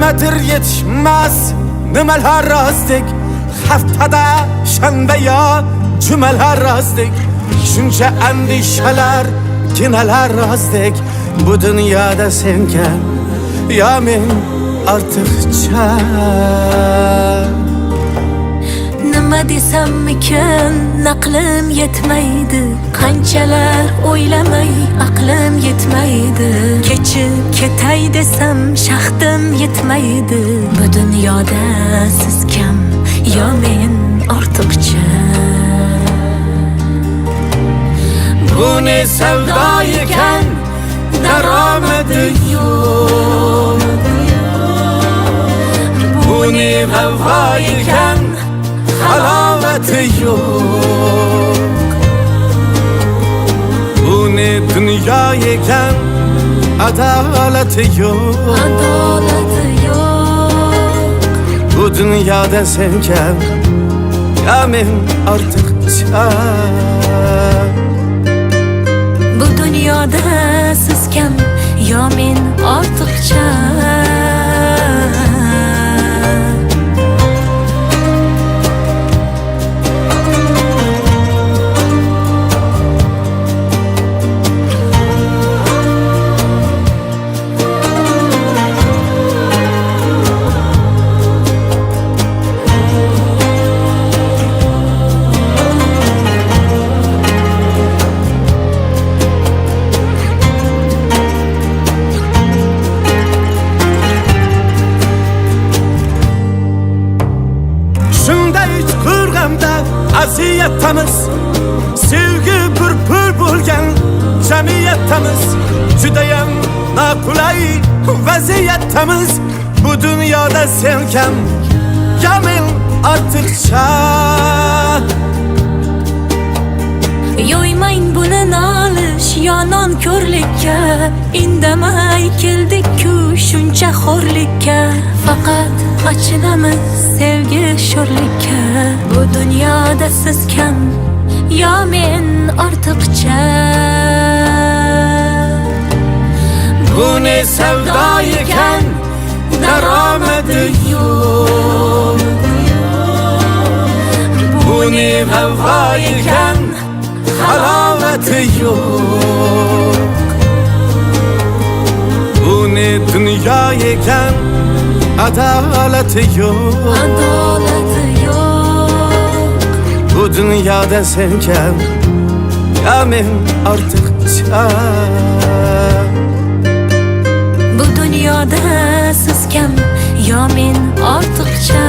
nimadir yetishmas nimalar rostdek, haftada shanba yo jumalar rostdek, shuncha andishalar ginalar rostdek. Bu dunyoda senkan yo men ortiqcha. Nima desammikin aqlim yetmaydi, qanchalar o'ylamay aqlim yetmaydi. Kechib ketay desam shahdim yetmaydi. Bu dunyoda siz kam yo men ortiqcha. Bu ne sevda ekan, daromadi yo'q. Bu ne vafo ekan, halovati yo'q. Bu ne dunyo ekan, adolati yo'q. Adolati yo'q. Bu dunyoda sen kam, yo men ortiqcha. Bu dunyoda siz kam yo men ortiqcha. Aziyatimiz, sevgi purpur bo'lgan jamiyatimiz, judayam noqulay vaziyatimiz. Bu dunyoda sen kam, yo men ortiqcha. Yo'ymang buni nolish yo nonko'rlikka, indamay keldik-ku shuncha xo'rlikka. Faqat achinamiz sevgi sho'rlikka. Bu dunyoda siz kam yo men ortiqcha. Bu ne sevda ekan, daromadi yo'q. Bu ne vafo ekan, halovati yo'q. Bu ne dunyo ekan, adolati yo'q. Adolati yo'q. Bu dunyoda sen kam, yo men ortiqcha. Bu dunyoda siz kam yo men ortiqcha.